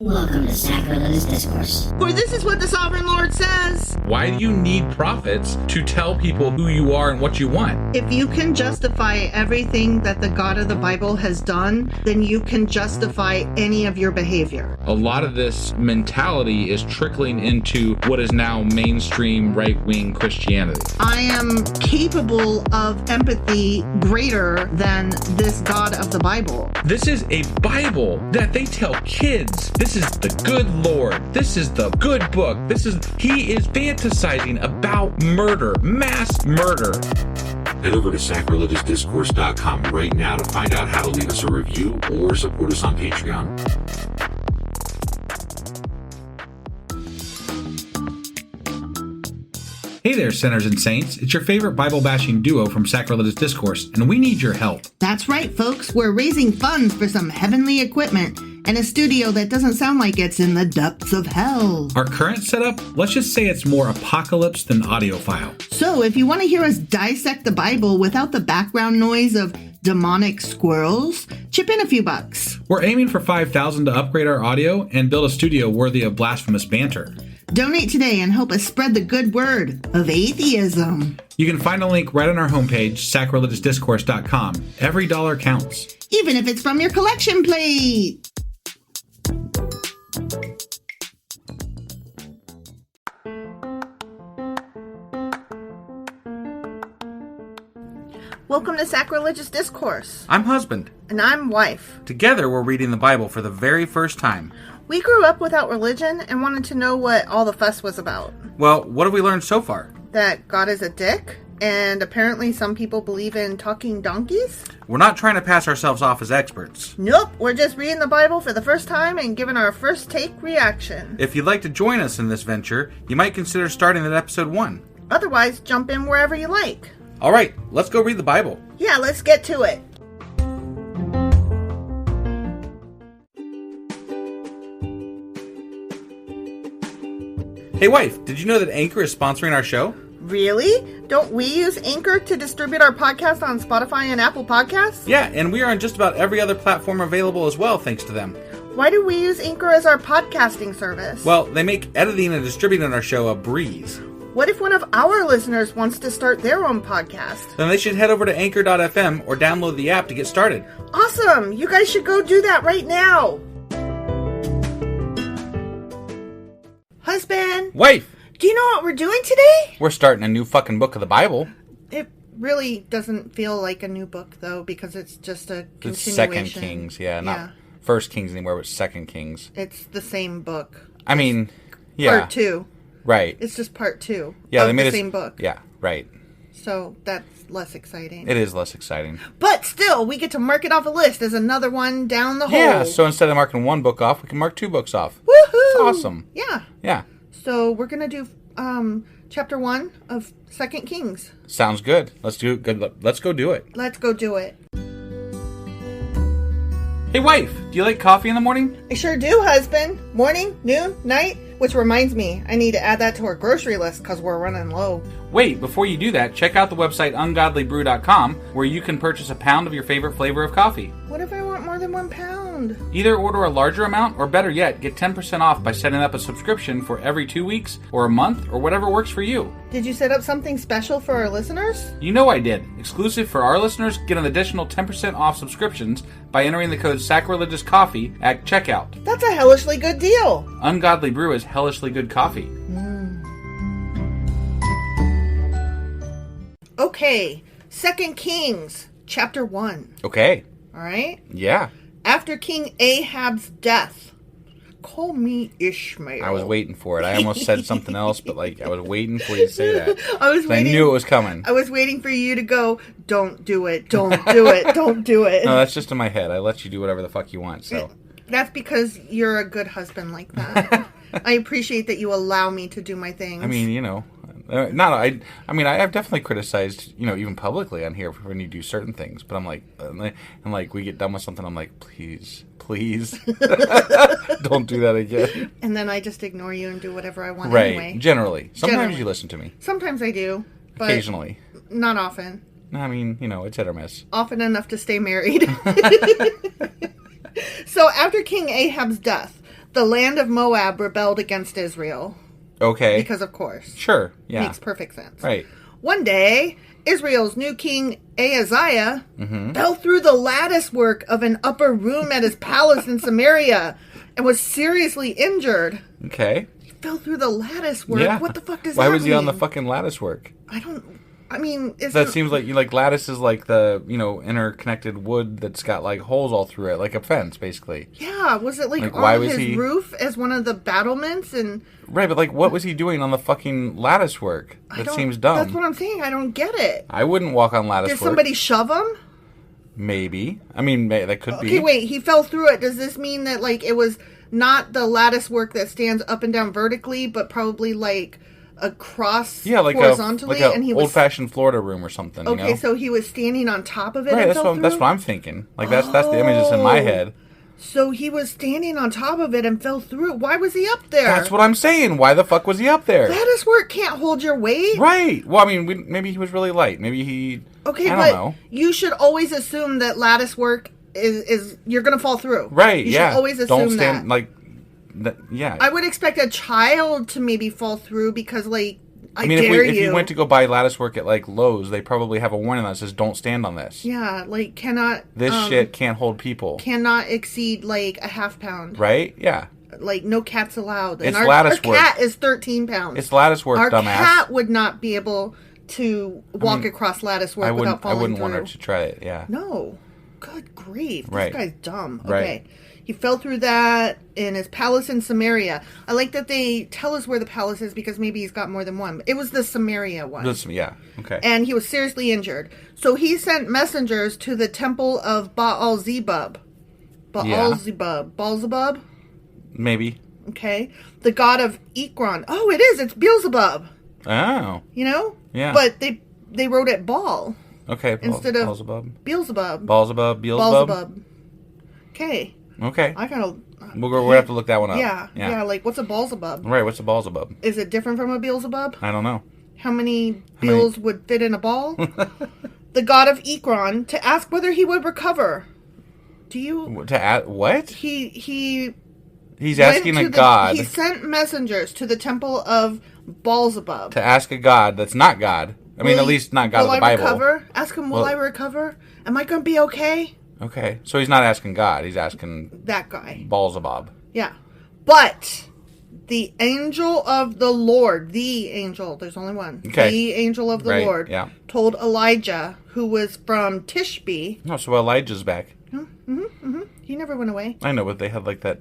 Welcome to Sacrilegious Discourse. For this is what the Sovereign Lord says. Why do you need prophets to tell people who you are and what you want? If you can justify everything that the God of the Bible has done, then you can justify any of your behavior. A lot of this mentality is trickling into what is now mainstream right-wing Christianity. I am capable of empathy greater than this God of the Bible. This is a Bible that they tell kids. This is the good Lord. This is the good book. He is fantasizing about murder, mass murder. Head over to sacrilegiousdiscourse.com right now to find out how to leave us a review or support us on Patreon. Hey there, sinners and saints. It's your favorite Bible-bashing duo from Sacrilegious Discourse, and we need your help. That's right, folks. We're raising funds for some heavenly equipment and a studio that doesn't sound like it's in the depths of hell. Our current setup, let's just say it's more apocalypse than audiophile. So if you want to hear us dissect the Bible without the background noise of demonic squirrels, chip in a few bucks. We're aiming for $5,000 to upgrade our audio and build a studio worthy of blasphemous banter. Donate today and help us spread the good word of atheism. You can find a link right on our homepage, sacrilegiousdiscourse.com. Every dollar counts. Even if it's from your collection plate. Welcome to Sacrilegious Discourse. I'm husband. And I'm wife. Together we're reading the Bible for the very first time. We grew up without religion and wanted to know what all the fuss was about. Well, what have we learned so far? That God is a dick, and apparently some people believe in talking donkeys. We're not trying to pass ourselves off as experts. Nope, we're just reading the Bible for the first time and giving our first take reaction. If you'd like to join us in this venture, you might consider starting at episode 1. Otherwise, jump in wherever you like. All right, let's go read the Bible. Yeah, let's get to it. Hey wife, did you know that Anchor is sponsoring our show? Really? Don't we use Anchor to distribute our podcast on Spotify and Apple Podcasts? Yeah, and we are on just about every other platform available as well, thanks to them. Why do we use Anchor as our podcasting service? Well, they make editing and distributing our show a breeze. What if one of our listeners wants to start their own podcast? Then they should head over to anchor.fm or download the app to get started. Awesome! You guys should go do that right now! Husband! Wife! Do you know what we're doing today? We're starting a new fucking book of the Bible. It really doesn't feel like a new book, though, because it's just a continuation. It's Second Kings, not First Kings anymore, but Second Kings. It's the same book. I mean, yeah. Part 2. Right. It's just part 2 of they made the same book. Yeah, right. So that's less exciting. It is less exciting. But still, we get to mark it off a list as another one down the hole. Yeah, so instead of marking one book off, we can mark 2 books off. Woohoo! It's awesome. Yeah. Yeah. So we're going to do chapter 1 of 2 Kings. Sounds good. Let's go do it. Let's go do it. Hey wife, do you like coffee in the morning? I sure do, husband. Morning, noon, night. Which reminds me, I need to add that to our grocery list because we're running low. Wait, before you do that, check out the website ungodlybrew.com where you can purchase a pound of your favorite flavor of coffee. What if I want more than 1 pound? Either order a larger amount, or better yet, get 10% off by setting up a subscription for every 2 weeks, or a month, or whatever works for you. Did you set up something special for our listeners? You know I did. Exclusive for our listeners, get an additional 10% off subscriptions by entering the code SACRILEGIOUSCOFFEE at checkout. That's a hellishly good deal. Ungodly Brew is hellishly good coffee. Okay, 2 Kings, chapter 1. Okay. All right? Yeah. After King Ahab's death, call me Ishmael. I was waiting for it. I almost said something else, but I was waiting for you to say that. I knew it was coming. I was waiting for you to go, don't do it, don't do it, don't do it. No, that's just in my head. I let you do whatever the fuck you want, so. That's because you're a good husband like that. I appreciate that you allow me to do my things. I mean, I've definitely criticized, even publicly on here when you do certain things, but I'm like, we get done with something, I'm like, please, don't do that again. And then I just ignore you and do whatever I want anyway. Right, generally. Sometimes Generally. You listen to me. Sometimes I do. But occasionally. Not often. I mean, it's hit or miss. Often enough to stay married. So after King Ahab's death, the land of Moab rebelled against Israel. Okay. Because, of course. Sure. Yeah. Makes perfect sense. Right. One day, Israel's new king, Ahaziah, Mm-hmm. fell through the lattice work of an upper room at his palace in Samaria and was seriously injured. Okay. He fell through the lattice work? Yeah. What the fuck does that Why mean? was he on the fucking lattice work? That Seems like lattice is like the, interconnected wood that's got like holes all through it, like a fence, basically. Yeah, was it like why on was his he... roof as one of the battlements? And Right, but like what was he doing on the fucking lattice work? That seems dumb. That's what I'm saying. I don't get it. I wouldn't walk on lattice Did work. somebody shove him? Maybe. I mean, that could be. Okay, wait. He fell through it. Does this mean that like it was not the lattice work that stands up and down vertically, but probably like across horizontally? like a old-fashioned Florida room or something. Okay, so he was standing on top of it. Right, and that's fell what through? I'm thinking. Like that's the image that's in my head. So he was standing on top of it and fell through. Why was he up there? That's what I'm saying. Why the fuck was he up there? Lattice work can't hold your weight. Right. Well, I mean, maybe he was really light. Maybe he. Okay, I but don't know. you should always assume that lattice work is you're going to fall through. Right. You yeah. should always assume Don't stand that. like. Yeah. I would expect a child to maybe fall through because, like, I mean, if you went to go buy lattice work at like Lowe's, they probably have a warning that says "Don't stand on this." Yeah, like cannot. This shit can't hold people. Cannot exceed like a half pound. Right? Yeah. Like no cats allowed. It's and lattice our work. cat is 13 pounds. It's lattice work, our dumbass. cat would not be able to walk across lattice work without falling I wouldn't through. want her to try it. Yeah. No. Good grief. Right. This guy's dumb. Right. Okay. He fell through that in his palace in Samaria. I like that they tell us where the palace is because maybe he's got more than one. It was the Samaria one. Yeah. Okay. And he was seriously injured. So he sent messengers to the temple of Baal-zebub. Baal-zebub. Baal-zebub? Maybe. Okay. The god of Ekron. Oh, it is. It's Beelzebub. Oh. You know? Yeah. But they wrote it Baal. Okay. Instead of Beelzebub. Beelzebub. Beelzebub. Beelzebub. Okay. Okay. I gotta... We'll have to look that one up. Yeah. Like, what's a Beelzebub? Right, what's a Baal-zebub? Is it different from a Beelzebub? I don't know. How many Beels would fit in a ball? The god of Ekron, to ask whether he would recover. Do you... To add what? He's asking a god. He sent messengers to the temple of Baal-zebub. To ask a god that's not God. I mean, at least not God of the Bible. Will I recover? Ask him, will I recover? Am I going to be okay? Okay. So he's not asking God. He's asking... That guy. Baal-zebub. Yeah. But... the angel of the Lord, there's only one. Okay. The angel of the Lord told Elijah, who was from Tishbe. Oh, so Elijah's back. He never went away. I know, but they had like that,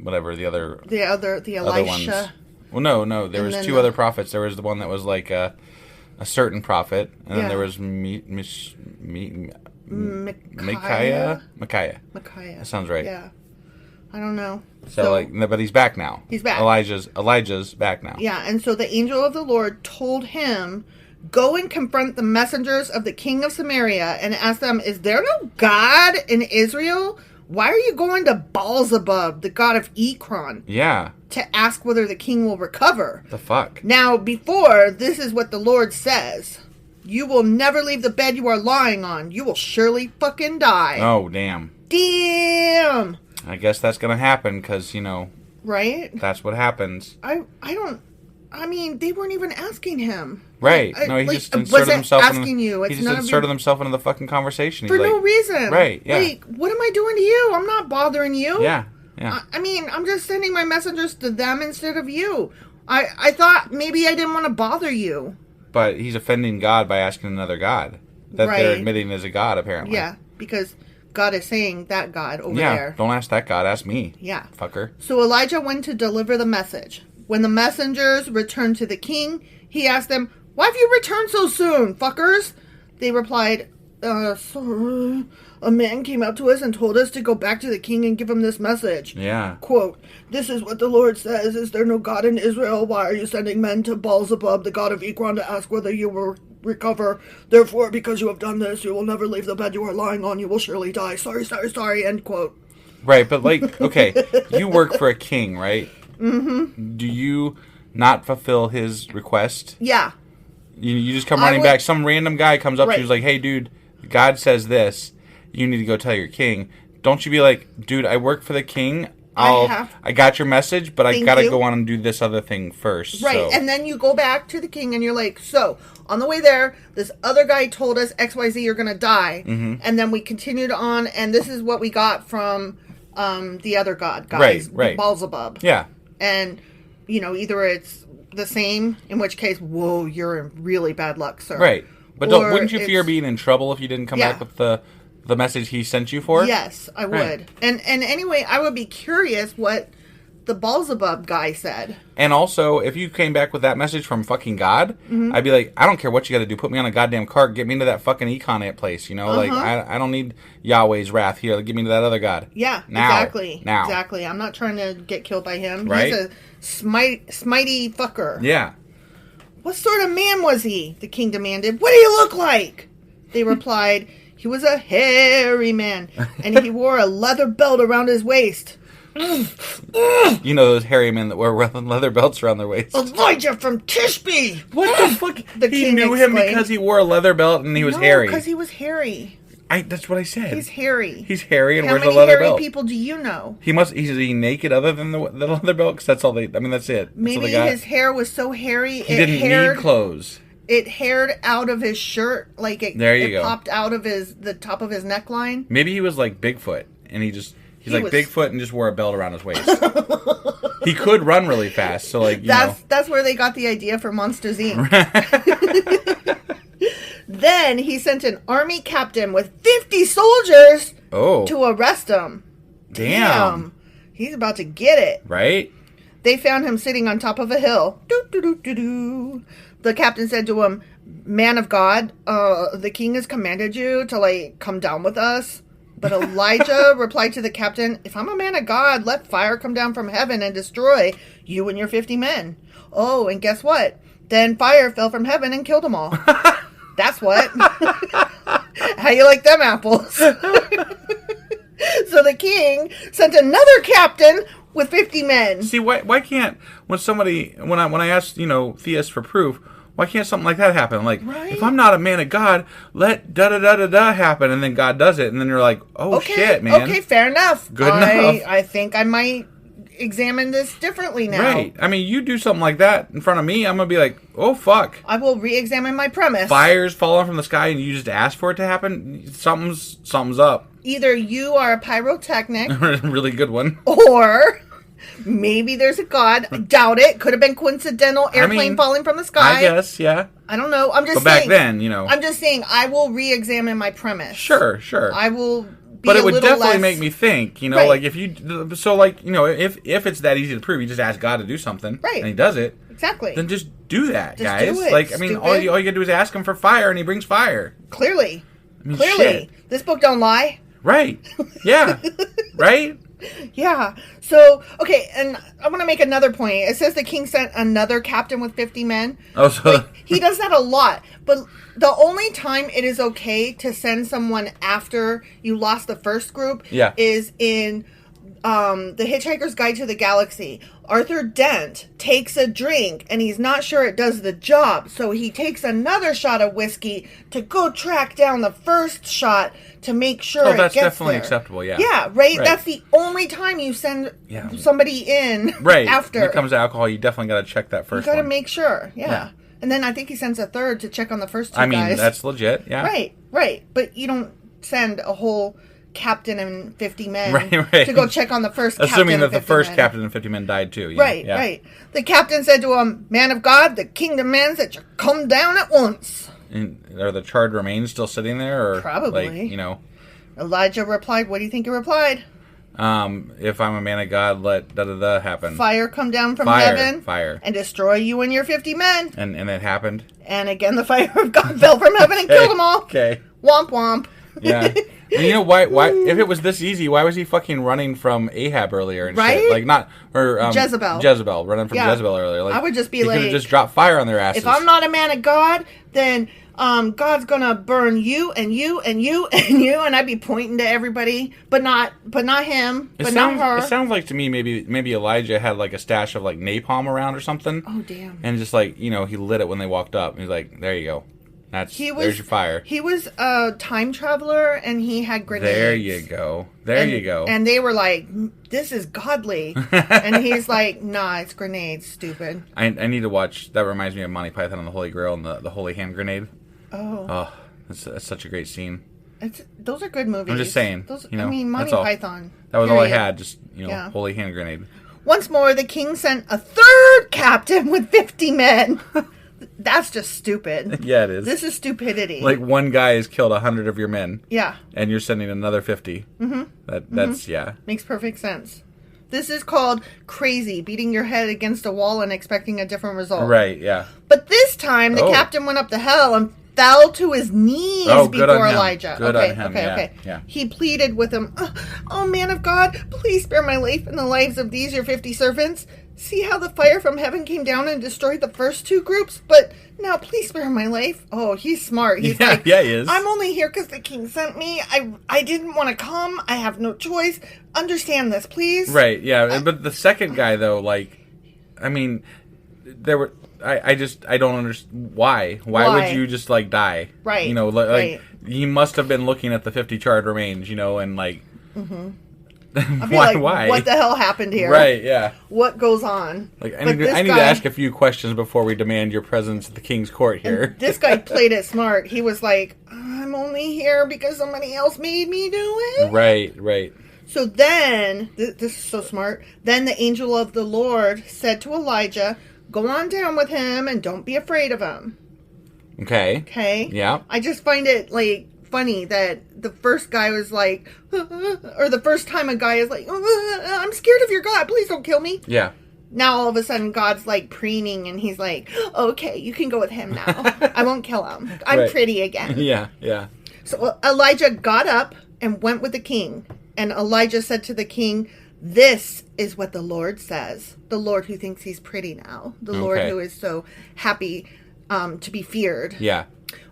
whatever, the The other ones. Elisha. Well, no, there was two other prophets. There was the one that was like a certain prophet, and then there was Micaiah. That sounds right. Yeah. I don't know. So but he's back now. He's back. Elijah's back now. Yeah, and so the angel of the Lord told him, go and confront the messengers of the king of Samaria and ask them, is there no God in Israel? Why are you going to Baal-zebub, the god of Ekron? Yeah. To ask whether the king will recover. The fuck? Now, before, this is what the Lord says. You will never leave the bed you are lying on. You will surely fucking die. Oh, damn. Damn! I guess that's gonna happen, because, Right? That's what happens. I mean, they weren't even asking him. Right. No, he just inserted himself into the fucking conversation. For no reason. Right, yeah. Like, what am I doing to you? I'm not bothering you. Yeah. I mean, I'm just sending my messengers to them instead of you. I thought maybe I didn't want to bother you. But he's offending God by asking another God. That they're admitting is a God, apparently. Yeah, because God is saying that God over there. Yeah, don't ask that God, ask me. Yeah. Fucker. So Elijah went to deliver the message. When the messengers returned to the king, he asked them, why have you returned so soon, fuckers? They replied, sorry, a man came up to us and told us to go back to the king and give him this message. Yeah. Quote, this is what the Lord says, is there no God in Israel? Why are you sending men to Baal-zebub, the god of Ekron, to ask whether you will recover? Therefore, because you have done this, you will never leave the bed you are lying on. You will surely die. Sorry, end quote. Right, but like, okay, you work for a king, right? Mm-hmm. Do you not fulfill his request? Yeah. You just come running back. Some random guy comes up to you and is like, hey, dude, God says this. You need to go tell your king. Don't you be like, dude, I work for the king. I got your message, but I gotta you. go on and do this other thing first. Right, so. and then you go back to the king and you're like, so, on the way there, this other guy told us XYZ, you're going to die. Mm-hmm. And then we continued on, and this is what we got from the other god, guys. Right. Baal-zebub. Yeah. And, either it's the same, in which case, whoa, you're in really bad luck, sir. Right. But wouldn't you fear being in trouble if you didn't come back with the message he sent you for? Yes, I would. Right. And anyway, I would be curious what the Baal-zebub guy said. And also, if you came back with that message from fucking God, I'd be like, I don't care what you got to do. Put me on a goddamn cart. Get me into that fucking econ place. Like, I don't need Yahweh's wrath here. Get me to that other God. Yeah, now. exactly. Now. Exactly. I'm not trying to get killed by him. Right? He's a smitey fucker. Yeah. What sort of man was he? The king demanded. What do you look like? They replied, he was a hairy man, and he wore a leather belt around his waist. You know those hairy men that wear leather belts around their waist. Elijah from Tishbe! What the fuck? The he king knew him exclaimed. because he wore a leather belt and he was hairy. because he was hairy. That's what I said. He's hairy. He's hairy and How wears a many leather hairy belt. people do you know? Is he naked other than the leather belt? Because that's all they. I mean, that's it. That's all Maybe they got. his hair was so hairy He didn't need clothes. It haired out of his shirt, like it popped out of the top of his neckline. Maybe he was like Bigfoot, and he's like Bigfoot and just wore a belt around his waist. He could run really fast, so like that's where they got the idea for Monsters Inc. Then he sent an army captain with 50 soldiers to arrest him. Damn. He's about to get it. Right? They found him sitting on top of a hill. Doo-doo-doo-doo-doo. The captain said to him, "Man of God, the king has commanded you to come down with us." But Elijah replied to the captain, "If I'm a man of God, let fire come down from heaven and destroy you and your 50 men." Oh, and guess what? Then fire fell from heaven and killed them all. That's what. How you like them apples? So the king sent another captain with 50 men. See, why can't when I asked theists for proof, why can't something like that happen? Like, if I'm not a man of God, let da-da-da-da-da happen, and then God does it, and then you're like, shit, man. Okay, fair enough. Good enough. I think I might examine this differently now. Right. I mean, you do something like that in front of me, I'm going to be like, oh, fuck. I will re-examine my premise. Fire's falling from the sky, and you just ask for it to happen? Something's up. Either you are a pyrotechnic. A really good one. Or maybe there's a God. I doubt it. Could have been coincidental airplane falling from the sky. I guess, yeah. I don't know. I'm just saying. But back then, I'm just saying I will re-examine my premise. Sure. I will be but it would definitely less... make me think, right. like if if it's that easy to prove, you just ask God to do something, right? And He does it, exactly. Then just do that, just guys. do it, like, I mean, all you gotta do is ask Him for fire, and He brings fire. Clearly, shit. This book don't lie. Right? Yeah. Right? Yeah. So, okay, and I want to make another point. It says the king sent another captain with 50 men. Oh, so he does that a lot. But the only time it is okay to send someone after you lost the first group is in The Hitchhiker's Guide to the Galaxy. Arthur Dent takes a drink, and he's not sure it does the job. So he takes another shot of whiskey to go track down the first shot to make sure it gets there. Oh, that's definitely acceptable, yeah. Yeah, right? That's the only time you send somebody in after. When it comes to alcohol, you definitely got to check that first one. You got to make sure, yeah. And then I think he sends a third to check on the first two guys. I mean, that's legit, yeah. Right. But you don't send a whole captain and 50 men right. to go check on the first captain. Assuming that the first captain and 50 men died too. Yeah. Right. The captain said to him, "Man of God, the king demands that you come down at once." And are the charred remains still sitting there? Or probably. Elijah replied, what do you think he replied? If I'm a man of God, let da-da-da happen. Fire come down from heaven. Fire. And destroy you and your 50 men. And it happened. And again, the fire of God fell from heaven and killed them all. Okay. Womp-womp. Yeah. And why? If it was this easy, why was he fucking running from Ahab earlier and shit? Like Jezebel. Jezebel, running from Jezebel earlier. Like, I would just be he could have just dropped fire on their asses. If I'm not a man of God, then God's gonna burn you and you and you and you, and I'd be pointing to everybody, but not him, not her. It sounds like to me maybe Elijah had like a stash of like napalm around or something. Oh damn! And just like he lit it when they walked up. He's like, there you go. There's your fire. He was a time traveler, and he had grenades. There you go. You go. And they were like, "This is godly," and he's like, "Nah, it's grenades, stupid." I need to watch. That reminds me of Monty Python and the Holy Grail and the Holy Hand Grenade. Oh, that's such a great scene. Those are good movies. I'm just saying. Monty Python. That was all I had. Just Holy Hand Grenade. Once more, the king sent a third captain with 50 men. That's just stupid. Yeah, it is. This is stupidity. Like one guy has killed 100 of your men. Yeah. And you're sending another 50. Mm-hmm. That's Makes perfect sense. This is called crazy, beating your head against a wall and expecting a different result. Right, yeah. But this time, the captain went up to hell and fell to his knees before Elijah. Good on him. Okay. Yeah. He pleaded with him, "Oh, man of God, please spare my life and the lives of these your 50 servants. See how the fire from heaven came down and destroyed the first 2 groups? But now please spare my life." Oh, he's smart. He's like, he is. "I'm only here because the king sent me. I didn't want to come. I have no choice. Understand this, please." Right, yeah. But the second guy, though, there were... I don't understand why. Why would you just die? Right. Right. He must have been looking at the 50 charred remains, and Mm-hmm. why? What the hell happened here? Right. Yeah. What goes on? I need to ask a few questions before we demand your presence at the king's court here. This guy played it smart. He was like, "I'm only here because somebody else made me do it." Right. So then, this is so smart. Then the angel of the Lord said to Elijah, "Go on down with him and don't be afraid of him." Okay? Yeah. I just find it, funny that the first guy was like, or the first time a guy is like, "I'm scared of your God. Please don't kill me." Yeah. Now all of a sudden God's preening and he's like, "Okay, you can go with him now. I won't kill him. I'm pretty again." Yeah. So Elijah got up and went with the king. And Elijah said to the king, "This is what the Lord says." The Lord who thinks he's pretty now. The Lord who is so happy to be feared. Yeah.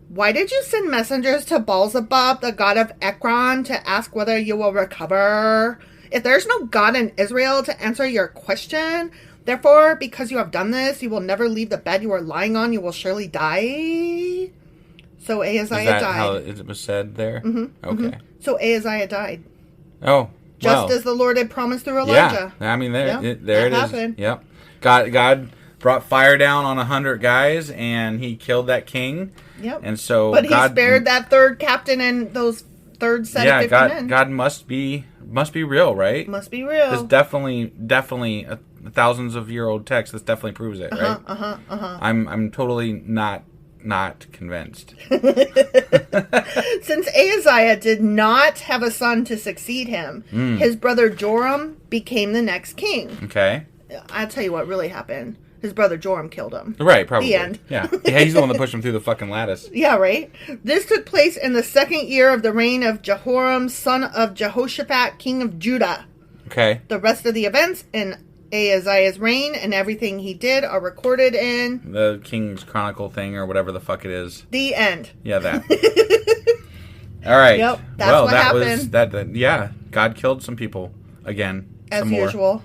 "Why did you send messengers to Baal-zebub, the god of Ekron, to ask whether you will recover? If there's no God in Israel to answer your question, therefore, because you have done this, you will never leave the bed you are lying on. You will surely die." So Ahaziah died. Is that how it was said there? Mm-hmm. Okay. Mm-hmm. So Ahaziah died. Oh, just as the Lord had promised through Elijah. Yeah, there it happened. is. Yep. God brought fire down on 100 guys, and he killed that king. Yep. And so, but he spared that third captain and those third set of 50 men. God must be real, right? Must be real. There's definitely thousands of year old text. This definitely proves it, right? I'm totally not convinced. Since Ahaziah did not have a son to succeed him, his brother Joram became the next king. Okay. I'll tell you what really happened. His brother Joram killed him. Right, probably. The end. Yeah, he's the one that pushed him through the fucking lattice. Yeah, right? This took place in the 2nd year of the reign of Jehoram, son of Jehoshaphat, king of Judah. Okay. The rest of the events in Ahaziah's reign and everything he did are recorded in the King's Chronicle thing or whatever the fuck it is. The end. Yeah, that. All right. Yep, that's what happened. Yeah, God killed some people again. As usual.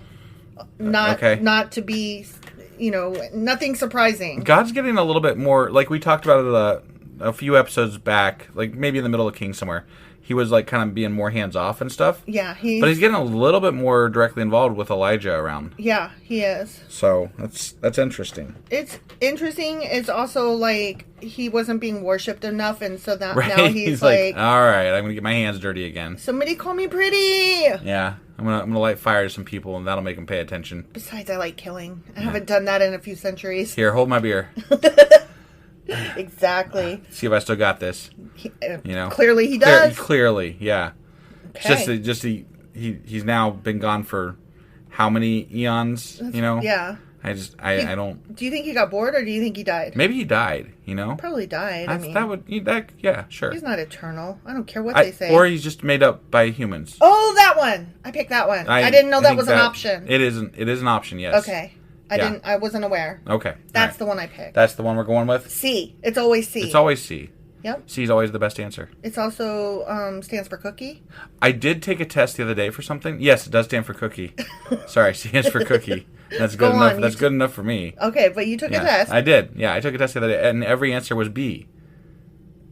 Not to be, nothing surprising. God's getting a little bit more, like we talked about it a few episodes back, like maybe in the middle of King somewhere. He was kind of being more hands off and stuff. Yeah, but he's getting a little bit more directly involved with Elijah around. Yeah, he is. So that's interesting. It's interesting. It's also he wasn't being worshipped enough, and so that right? now he's like, all right, I'm gonna get my hands dirty again. Somebody call me pretty. Yeah, I'm gonna light fire to some people, and that'll make them pay attention. Besides, I like killing. I haven't done that in a few centuries. Here, hold my beer. Exactly. See if I still got this. Clearly he does. Clearly, yeah. Okay. It's just he's now been gone for how many eons? Yeah. I don't. Do you think he got bored, or do you think he died? Maybe he died. Probably died. Yeah, sure. He's not eternal. I don't care what they say. Or he's just made up by humans. Oh, that one. I picked that one. I didn't know that was an option. It isn't. It is an option. Yes. Okay. I wasn't aware. Okay. That's the one I picked. That's the one we're going with? C. It's always C. It's always C. Yep. C is always the best answer. It's also stands for cookie. I did take a test the other day for something. Yes, it does stand for cookie. Sorry, C is for cookie. That's good enough. That's good enough for me. Okay, but you took a test. I did. Yeah, I took a test the other day, and every answer was B.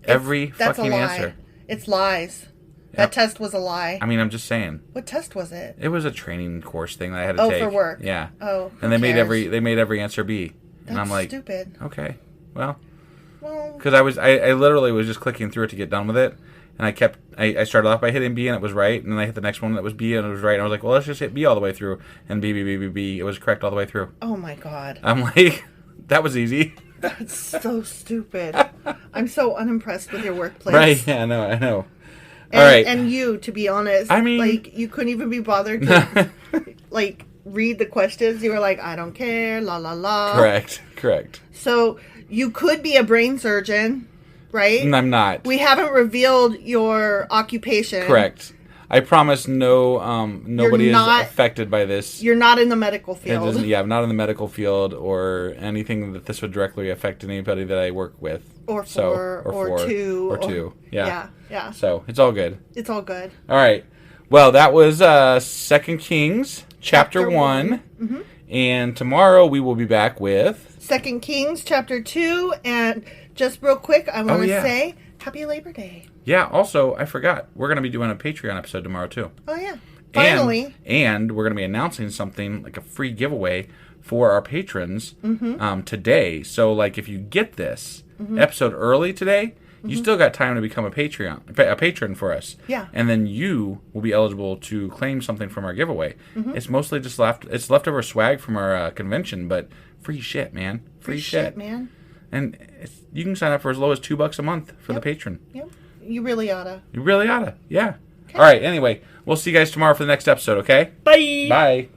Every That's fucking a lie. answer. It's lies. Yep. That test was a lie. I mean, I'm just saying. What test was it? It was a training course thing that I had to take. For work. Yeah. Oh, and they made every answer B. That's and I'm like, stupid. Okay, well, Well, because I literally was just clicking through it to get done with it, and I started off by hitting B and it was right, and then I hit the next one that was B and it was right, and I was like, well, let's just hit B all the way through, and B, it was correct all the way through. oh my God. I'm like, that was easy. That's so stupid. I'm so unimpressed with your workplace. Right? Yeah, I know. And, All right. And you, to be honest, I mean, like, you couldn't even be bothered to, like, read the questions. You were like, I don't care, la la la. Correct. So you could be a brain surgeon, right? And I'm not. We haven't revealed your occupation. Correct. I promise nobody is affected by this. You're not in the medical field. I'm not in the medical field or anything that this would directly affect anybody that I work with. Or two. Yeah. Yeah. So it's all good. It's all good. All right. Well, that was 2 Kings chapter 1. Mm-hmm. And tomorrow we will be back with 2 Kings chapter 2. And just real quick, I want to say Happy Labor Day. Yeah, also, I forgot. We're going to be doing a Patreon episode tomorrow, too. Oh, yeah. Finally. And we're going to be announcing something, like a free giveaway for our patrons today. So, like, if you get this episode early today, you still got time to become a patron for us. Yeah. And then you will be eligible to claim something from our giveaway. It's mostly just leftover swag from our convention, but free shit, man. Free shit, man. And you can sign up for as low as $2 a month for the patron. Yep. You really oughta. You really oughta. Yeah. Okay. All right. Anyway, we'll see you guys tomorrow for the next episode, okay? Bye. Bye.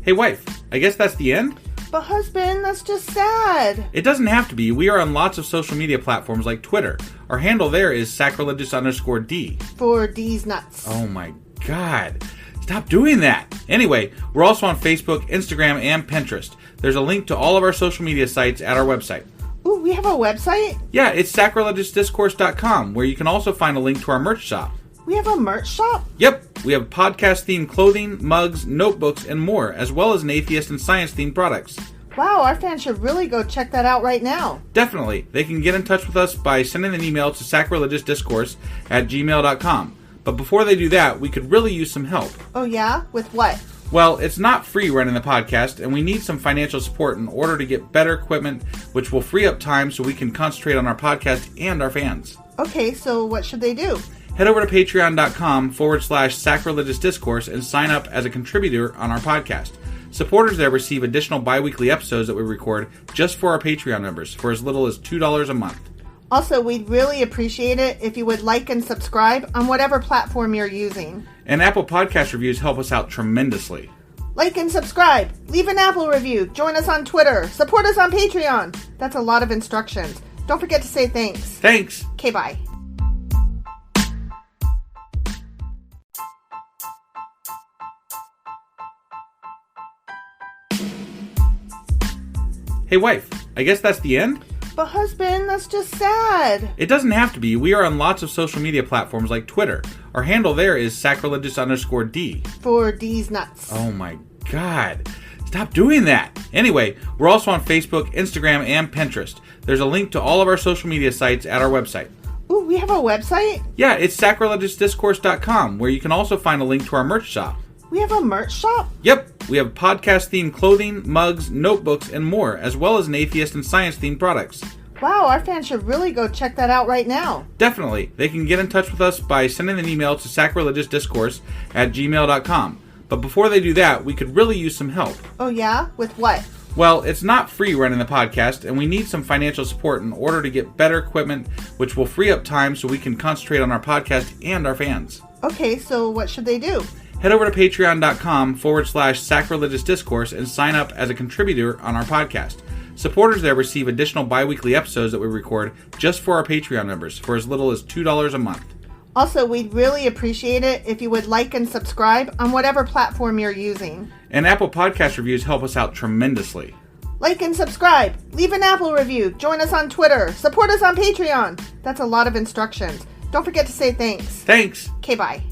Hey, wife. I guess that's the end? But husband, that's just sad. It doesn't have to be. We are on lots of social media platforms like Twitter. Our handle there is sacrilegious_D. For D's nuts. Oh my God. Stop doing that. Anyway, we're also on Facebook, Instagram, and Pinterest. There's a link to all of our social media sites at our website. Ooh, we have a website? Yeah, it's sacrilegiousdiscourse.com, where you can also find a link to our merch shop. We have a merch shop? Yep, we have podcast-themed clothing, mugs, notebooks, and more, as well as an atheist and science-themed products. Wow, our fans should really go check that out right now. Definitely. They can get in touch with us by sending an email to sacrilegiousdiscourse@gmail.com. But before they do that, we could really use some help. Oh yeah? With what? Well, it's not free running the podcast, and we need some financial support in order to get better equipment, which will free up time so we can concentrate on our podcast and our fans. Okay, so what should they do? Head over to patreon.com/sacrilegiousdiscourse and sign up as a contributor on our podcast. Supporters there receive additional bi-weekly episodes that we record just for our Patreon members for as little as $2 a month. Also, we'd really appreciate it if you would like and subscribe on whatever platform you're using. And Apple Podcast reviews help us out tremendously. Like and subscribe. Leave an Apple review. Join us on Twitter. Support us on Patreon. That's a lot of instructions. Don't forget to say thanks. Thanks. Okay, bye. Hey, wife. I guess that's the end? But husband, that's just sad. It doesn't have to be. We are on lots of social media platforms like Twitter. Our handle there is sacrilegious_D. For D's nuts. Oh my God. Stop doing that. Anyway, we're also on Facebook, Instagram, and Pinterest. There's a link to all of our social media sites at our website. Ooh, we have a website? Yeah, it's sacrilegiousdiscourse.com, where you can also find a link to our merch shop. We have a merch shop? Yep, we have podcast-themed clothing, mugs, notebooks, and more, as well as an atheist and science-themed products. Wow, our fans should really go check that out right now. Definitely. They can get in touch with us by sending an email to sacrilegiousdiscourse@gmail.com. But before they do that, we could really use some help. Oh yeah? With what? Well, it's not free running the podcast, and we need some financial support in order to get better equipment, which will free up time so we can concentrate on our podcast and our fans. Okay, so what should they do? Head over to patreon.com/sacrilegiousdiscourse and sign up as a contributor on our podcast. Supporters there receive additional bi-weekly episodes that we record just for our Patreon members for as little as $2 a month. Also, we'd really appreciate it if you would like and subscribe on whatever platform you're using. And Apple Podcast reviews help us out tremendously. Like and subscribe. Leave an Apple review. Join us on Twitter. Support us on Patreon. That's a lot of instructions. Don't forget to say thanks. Thanks. Okay, bye.